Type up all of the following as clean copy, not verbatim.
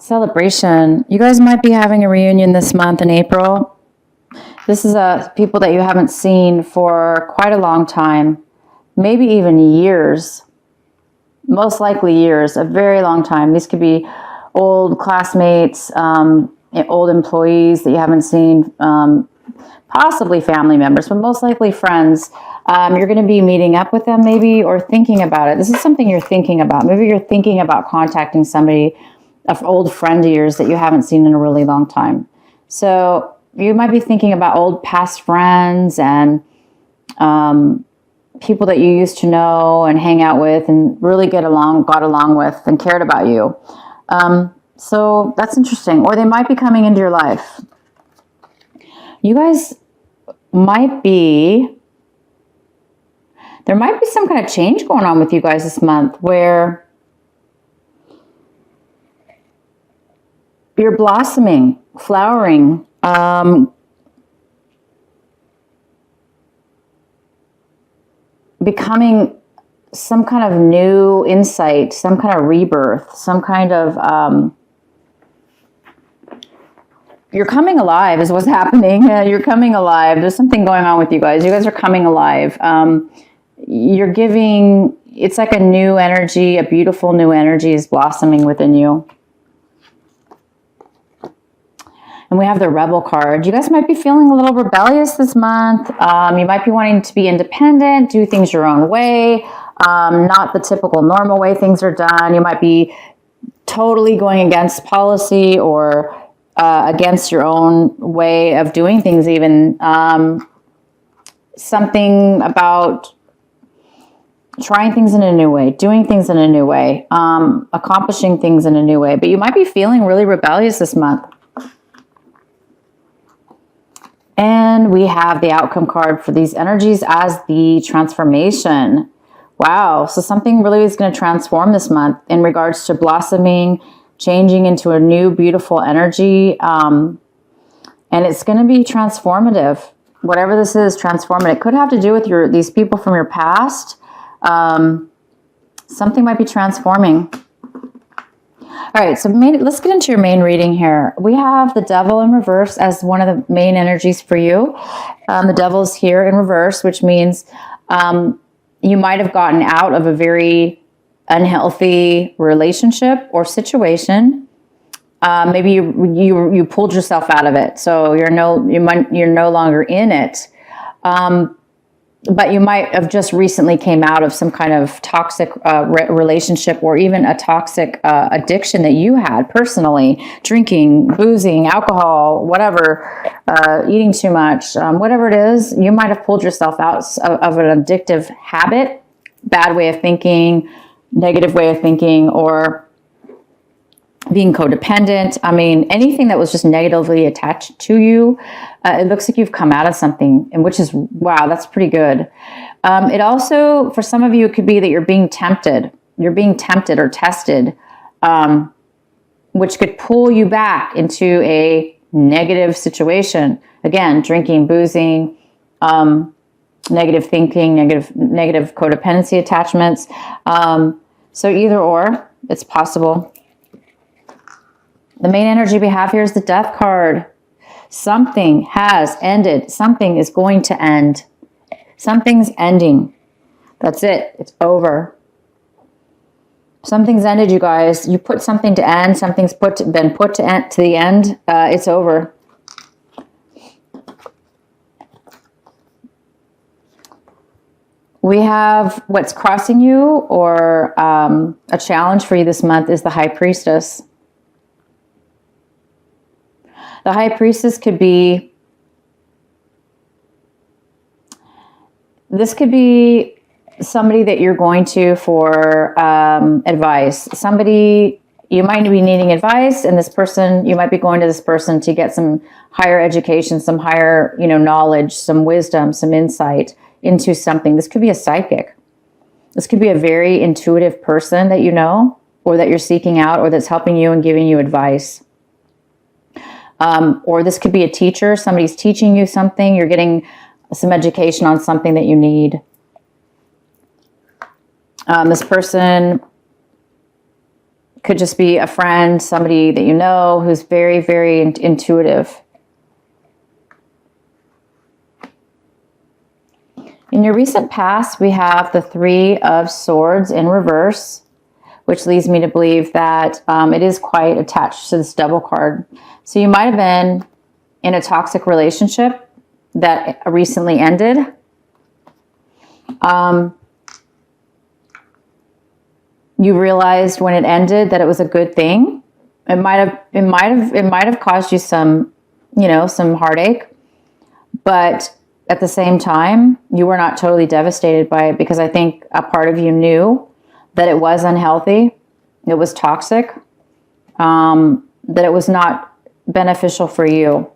Celebration. You guys might be having a reunion this month in April. This is people that you haven't seen for quite a long time, maybe even years, most likely years, a very long time. These could be old classmates, old employees that you haven't seen, possibly family members, but most likely friends. You're going to be meeting up with them maybe, or thinking about it. This is something you're thinking about. Maybe you're thinking about contacting somebody, an old friend of yours that you haven't seen in a really long time. So you might be thinking about old past friends and people that you used to know and hang out with and really got along with and cared about you. So that's interesting. Or they might be coming into your life. You guys there might be some kind of change going on with you guys this month where you're blossoming, flowering, becoming some kind of new insight, some kind of rebirth, some kind of, you're coming alive is what's happening. You're coming alive. There's something going on with you guys. You guys are coming alive. You're giving, it's like a new energy, a beautiful new energy is blossoming within you. And we have the Rebel card. You guys might be feeling a little rebellious this month. You might be wanting to be independent, do things your own way, not the typical normal way things are done. You might be totally going against policy or against your own way of doing things even. Something about trying things in a new way, doing things in a new way, accomplishing things in a new way. But you might be feeling really rebellious this month. And we have the outcome card for these energies as the transformation. Wow. So something really is going to transform this month in regards to blossoming, changing into a new, beautiful energy. And it's going to be transformative. Whatever this is, transformative. It could have to do with these people from your past. Something might be transforming. All right, so let's get into your main reading here. We have the Devil in reverse as one of the main energies for you. The Devil's here in reverse, which means you might have gotten out of a very unhealthy relationship or situation. Maybe you pulled yourself out of it, so you're no longer in it. But you might have just recently came out of some kind of toxic relationship or even a toxic addiction that you had personally, drinking, boozing, alcohol, whatever, eating too much, whatever it is, you might have pulled yourself out of an addictive habit, bad way of thinking, negative way of thinking, or being codependent. I mean, anything that was just negatively attached to you, it looks like you've come out of something, and which is, wow, that's pretty good. It also, for some of you, it could be that you're being tempted. You're being tempted or tested, which could pull you back into a negative situation. Again, drinking, boozing, negative thinking, negative codependency attachments. So either or, it's possible. The main energy we have here is the Death card. Something has ended. Something is going to end. Something's ending. That's it. It's over. Something's ended, you guys. You put something to end. Something's been put to the end. It's over. We have what's crossing you, or a challenge for you this month is the High Priestess. The High Priestess could be, this could be somebody that you're going to for advice. Somebody, you might be needing advice, and this person, you might be going to this person to get some higher education, some higher, knowledge, some wisdom, some insight into something. This could be a psychic. This could be a very intuitive person that you know, or that you're seeking out, or that's helping you and giving you advice. Or this could be a teacher. Somebody's teaching you something. You're getting some education on something that you need. This person Could just be a friend, somebody that you know who's very, very intuitive. In your recent past, we have the Three of Swords in reverse, which leads me to believe that it is quite attached to this Devil card. So you might have been in a toxic relationship that recently ended. You realized when it ended that it was a good thing. It might have caused you some, some heartache, but at the same time, you were not totally devastated by it, because I think a part of you knew that it was unhealthy, it was toxic, that it was not beneficial for you.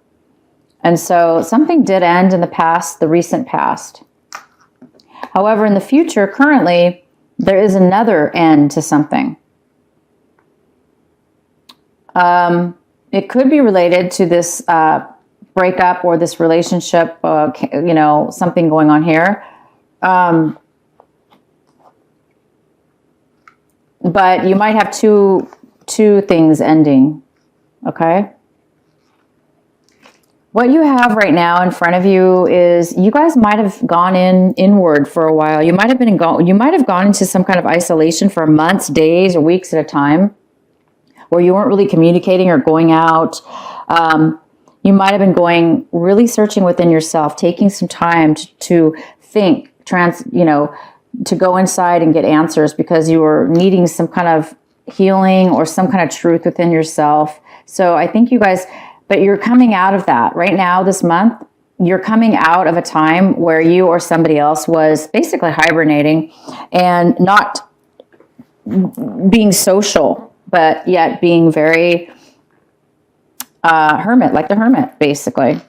And so something did end in the past, the recent past. However, in the future, currently, there is another end to something. It could be related to this breakup or this relationship, something going on here. But you might have two things ending, okay? What you have right now in front of you is, you guys might have gone inward for a while. You might have gone into some kind of isolation for months, days, or weeks at a time, where you weren't really communicating or going out. You might have been really searching within yourself, taking some time to think, to go inside and get answers, because you were needing some kind of healing or some kind of truth within yourself. So I think you guys, but you're coming out of that right now this month. You're coming out of a time where you or somebody else was basically hibernating and not being social, but yet being very hermit, like the hermit, basically.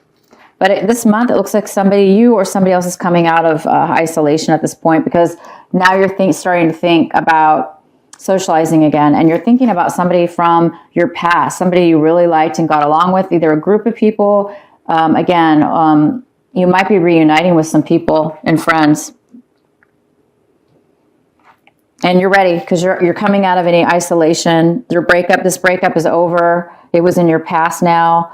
But this month, it looks like you or somebody else is coming out of isolation at this point, because now you're starting to think about socializing again, and you're thinking about somebody from your past, somebody you really liked and got along with, either a group of people. You might be reuniting with some people and friends, and you're ready because you're coming out of any isolation. This breakup is over. It was in your past now.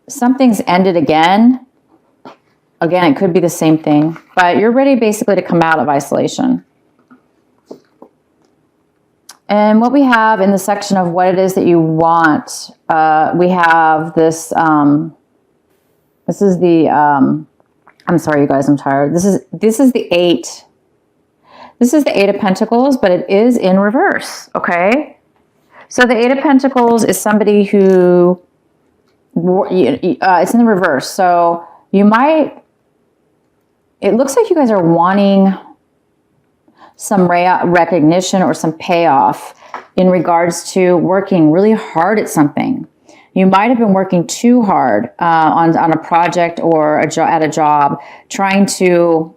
Something's ended again. Again, it could be the same thing, but you're ready basically to come out of isolation. And what we have in the section of what it is that you want, we have this, this is the, I'm sorry, you guys, I'm tired. This is the 8. This is the 8 of Pentacles, but it is in reverse, okay? So the 8 of Pentacles is somebody who, it's in the reverse. So it looks like you guys are wanting some recognition or some payoff in regards to working really hard at something. You might have been working too hard on a project or at a job, trying to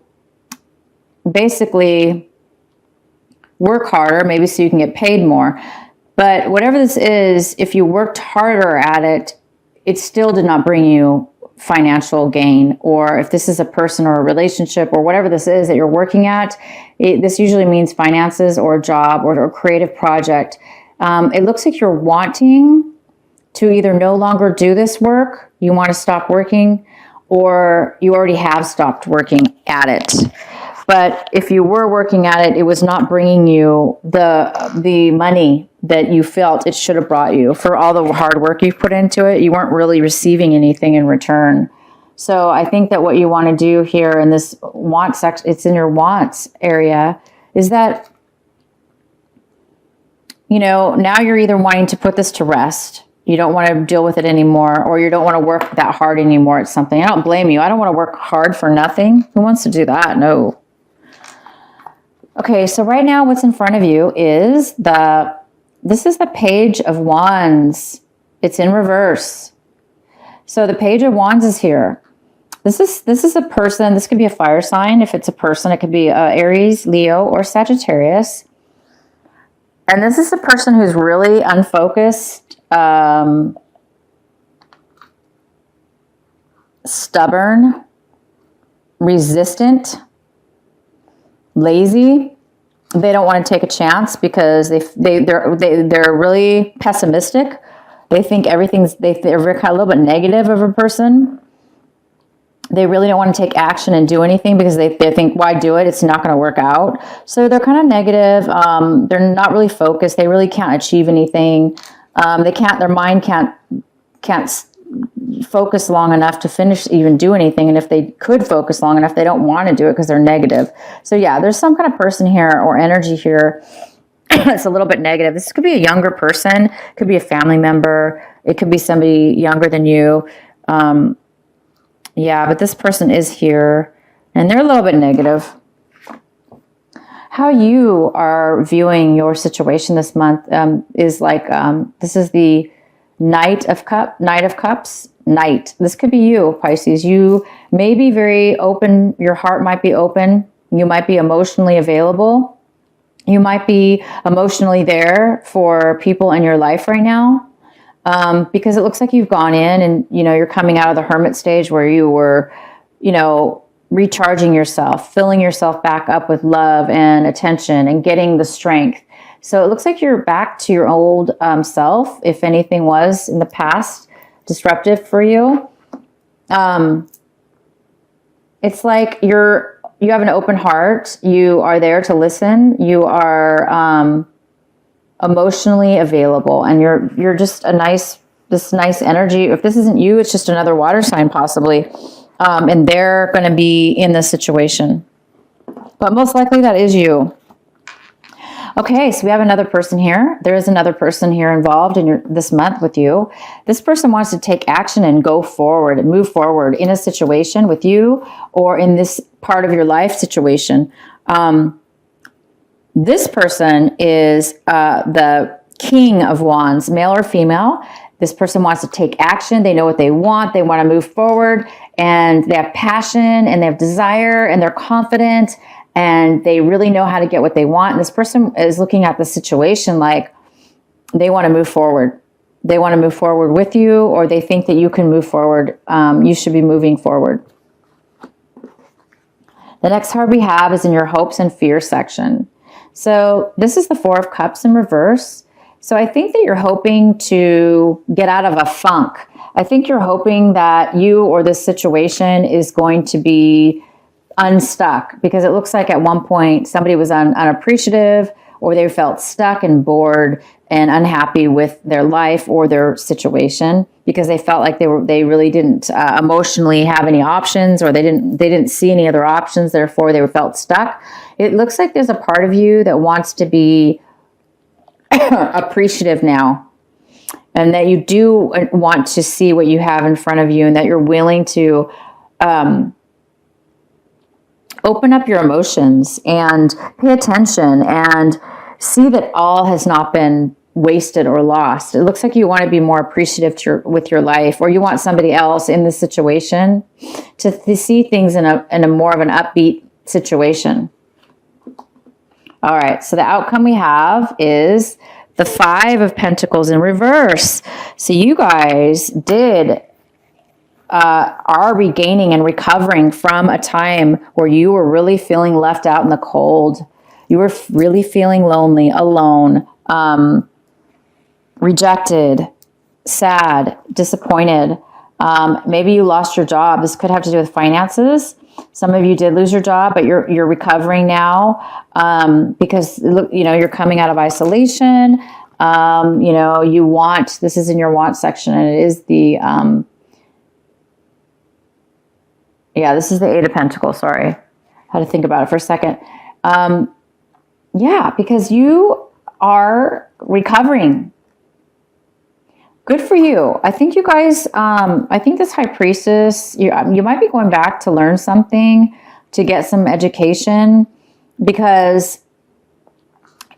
basically work harder, maybe so you can get paid more. But whatever this is, if you worked harder at it, it still did not bring you financial gain. Or if this is a person or a relationship or whatever this is that you're working at, this usually means finances or a job or a creative project. It looks like you're wanting to either no longer do this work, you want to stop working, or you already have stopped working at it. But if you were working at it, it was not bringing you the money that you felt it should have brought you. For all the hard work you've put into it, you weren't really receiving anything in return. So I think that what you want to do here in this want section, it's in your wants area, is that, now you're either wanting to put this to rest. You don't want to deal with it anymore, or you don't want to work that hard anymore at something. I don't blame you. I don't want to work hard for nothing. Who wants to do that? No. Okay, so right now what's in front of you is this is the Page of Wands. It's in reverse. So the Page of Wands is here. This is a person. This could be a fire sign. If it's a person, it could be Aries, Leo, or Sagittarius. And this is a person who's really unfocused, stubborn, resistant, lazy, They don't want to take a chance because they're really pessimistic. They think they're kind of a little bit negative of a person. They really don't want to take action and do anything because they think, why do it? It's not going to work out. So they're kind of negative. They're not really focused. They really can't achieve anything. Their mind can't focus long enough to even do anything. And if they could focus long enough, they don't want to do it because they're negative. So yeah, there's some kind of person here or energy here. It's a little bit negative. This could be a younger person. It could be a family member. It could be somebody younger than you. Yeah, but this person is here, and they're a little bit negative. How you are viewing your situation this month is like, this is the Knight of Cups. This could be you, Pisces. You may be very open. Your heart might be open. You might be emotionally available. You might be emotionally there for people in your life right now. Because it looks like you've gone in and, you're coming out of the hermit stage where you were, recharging yourself, filling yourself back up with love and attention and getting the strength. So it looks like you're back to your old self, if anything was in the past disruptive for you. It's like you have an open heart. You are there to listen. You are emotionally available, and you're just this nice energy. If this isn't you, it's just another water sign possibly, and they're going to be in this situation, but most likely that is you. Okay, so we have another person here. There is another person here involved in this month with you. This person wants to take action and go forward and move forward in a situation with you or in this part of your life situation. This person is the King of Wands, male or female. This person wants to take action. They know what they want. They want to move forward, and they have passion and they have desire and they're confident and they really know how to get what they want. And this person is looking at the situation like they want to move forward. They want to move forward with you, or they think that you can move forward. You should be moving forward. The next card we have is in your hopes and fears section. So this is the Four of Cups in reverse. So I think that you're hoping to get out of a funk. I think you're hoping that you or this situation is going to be unstuck, because it looks like at one point somebody was unappreciative, or they felt stuck and bored and unhappy with their life or their situation because they felt like they really didn't emotionally have any options, or they didn't see any other options. Therefore, they felt stuck. It looks like there's a part of you that wants to be appreciative now, and that you do want to see what you have in front of you, and that you're willing to open up your emotions and pay attention and see that all has not been wasted or lost. It looks like you want to be more appreciative with your life, or you want somebody else in this situation to see things in a more of an upbeat situation. All right, so the outcome we have is the Five of Pentacles in reverse. So you guys are regaining and recovering from a time where you were really feeling left out in the cold. You were really feeling lonely, alone, rejected, sad, disappointed. Maybe you lost your job. This could have to do with finances. Some of you did lose your job, but you're recovering now because you're coming out of isolation. This is in your want section, and it is the this is the Eight of Pentacles. Sorry, I had to think about it for a second. Because you are recovering. Good for you. I think you guys, I think this High Priestess, you might be going back to learn something, to get some education, because,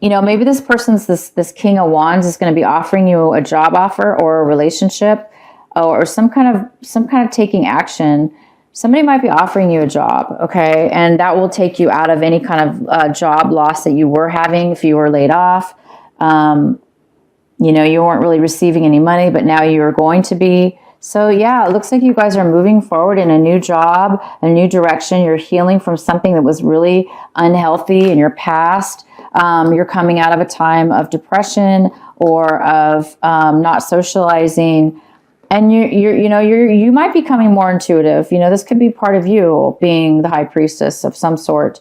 maybe this person's, this King of Wands is going to be offering you a job offer or a relationship or some kind of taking action. Somebody might be offering you a job, okay? And that will take you out of any kind of job loss that you were having if you were laid off. You weren't really receiving any money, but now you're going to be. So yeah, it looks like you guys are moving forward in a new job, a new direction. You're healing from something that was really unhealthy in your past. You're coming out of a time of depression or of not socializing. And you might be becoming more intuitive. This could be part of you being the high priestess of some sort.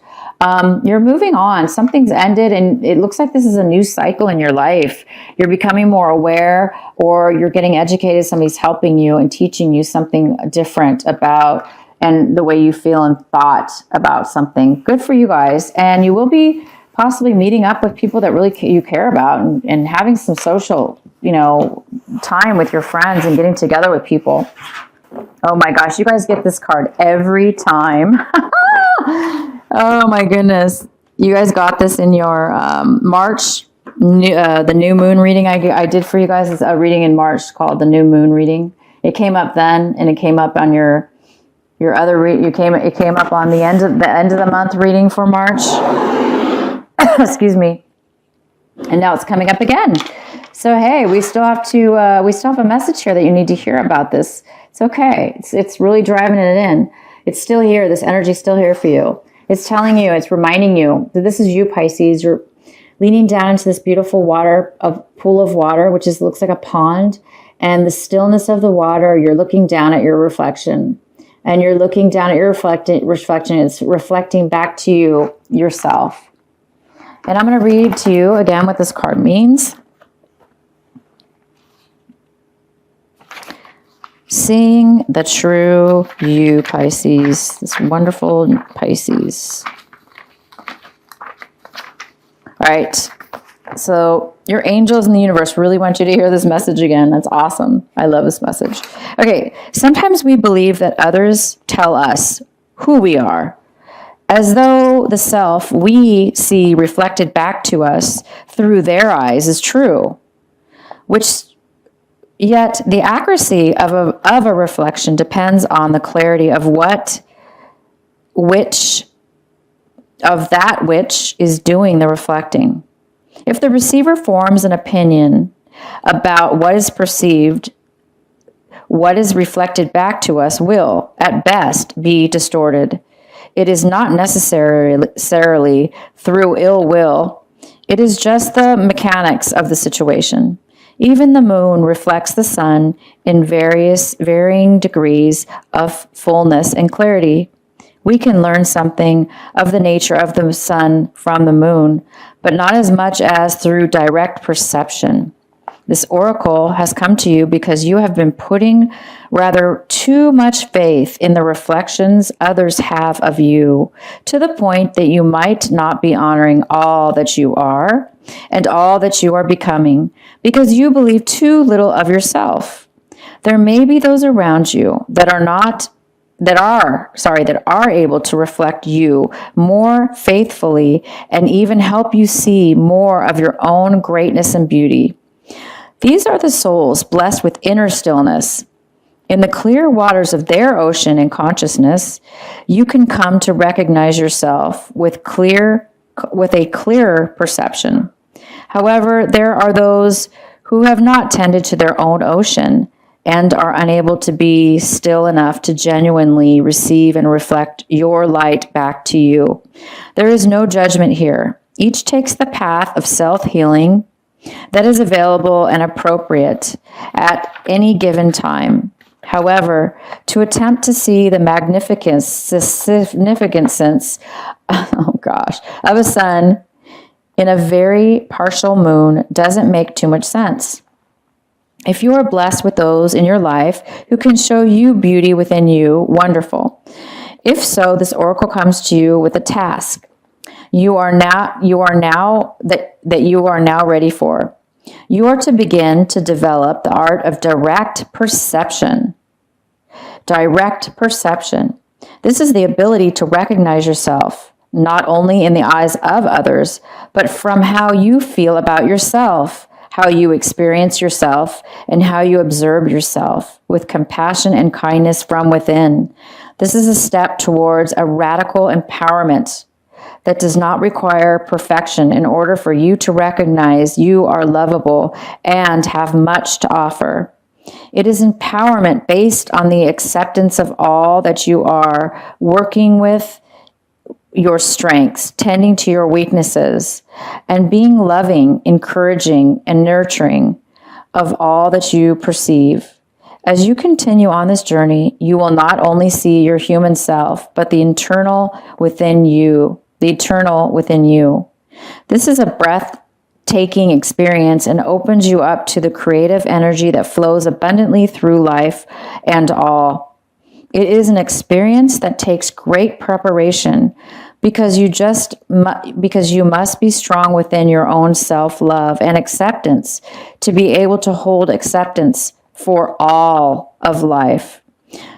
You're moving on. Something's ended, and it looks like this is a new cycle in your life. You're becoming more aware, or you're getting educated. Somebody's helping you and teaching you something different about and the way you feel and thought about something. Good for you guys. And you will be possibly meeting up with people that really you care about and having some social time with your friends and getting together with people. Oh my gosh, you guys get this card every time. Oh my goodness. You guys got this in your March, the new moon reading I did for you guys. It's a reading in March called the new moon reading. It came up then, and it came up on your other it came up on the end of the month reading for March. Excuse me. And now it's coming up again. So hey, we still have a message here that you need to hear about this. It's okay. It's really driving it in. It's still here. This energy is still here for you. It's telling you, it's reminding you that this is you, Pisces. You're leaning down into this beautiful pool of water, which looks like a pond, and the stillness of the water. You're looking down at your reflection, and you're looking down at your reflection. It's reflecting back to you yourself. And I'm going to read to you again what this card means. Seeing the true you, Pisces. This wonderful Pisces. All right. So your angels in the universe really want you to hear this message again. That's awesome. I love this message. Okay. Sometimes we believe that others tell us who we are, as though the self we see reflected back to us through their eyes is true, yet the accuracy of a reflection depends on the clarity of which is doing the reflecting. If the receiver forms an opinion about what is perceived, what is reflected back to us will, at best, be distorted. It is not necessarily through ill will. It is just the mechanics of the situation. Even the moon reflects the sun in varying degrees of fullness and clarity. We can learn something of the nature of the sun from the moon, but not as much as through direct perception. This oracle has come to you because you have been putting rather too much faith in the reflections others have of you, to the point that you might not be honoring all that you are and all that you are becoming, because you believe too little of yourself. There may be those around you that are able to reflect you more faithfully and even help you see more of your own greatness and beauty. These are the souls blessed with inner stillness. In the clear waters of their ocean and consciousness, you can come to recognize yourself with a clearer perception. However, there are those who have not tended to their own ocean and are unable to be still enough to genuinely receive and reflect your light back to you. There is no judgment here. Each takes the path of self-healing that is available and appropriate at any given time. However, to attempt to see the significance of a sun in a very partial moon doesn't make too much sense. If you are blessed with those in your life who can show you beauty within you, wonderful. If so, this oracle comes to you with a task you are now ready for. You are to begin to develop the art of direct perception. Direct perception. This is the ability to recognize yourself, not only in the eyes of others, but from how you feel about yourself, how you experience yourself, and how you observe yourself with compassion and kindness from within. This is a step towards a radical empowerment that does not require perfection in order for you to recognize you are lovable and have much to offer. It is empowerment based on the acceptance of all that you are, working with your strengths, tending to your weaknesses, and being loving, encouraging, and nurturing of all that you perceive. As you continue on this journey, you will not only see your human self, but the internal within you, the eternal within you. This is a breathtaking experience and opens you up to the creative energy that flows abundantly through life and all. It is an experience that takes great preparation because you must be strong within your own self-love and acceptance to be able to hold acceptance for all of life.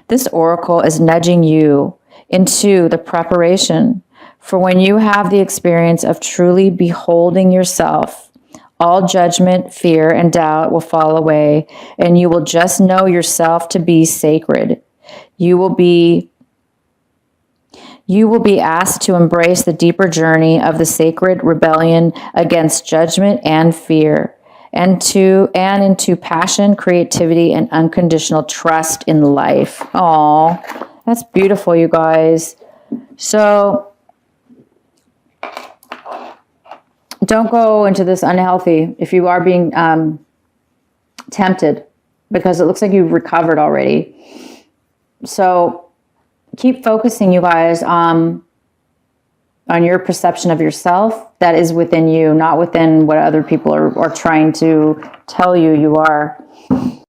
This oracle is nudging you into the preparation for when you have the experience of truly beholding yourself. All judgment, fear, and doubt will fall away, and you will just know yourself to be sacred. You will be asked to embrace the deeper journey of the sacred rebellion against judgment and fear, and into passion, creativity, and unconditional trust in life. Aw, that's beautiful, you guys. So don't go into this unhealthy if you are being tempted, because it looks like you've recovered already. So keep focusing, you guys, on your perception of yourself that is within you, not within what other people are trying to tell you you are.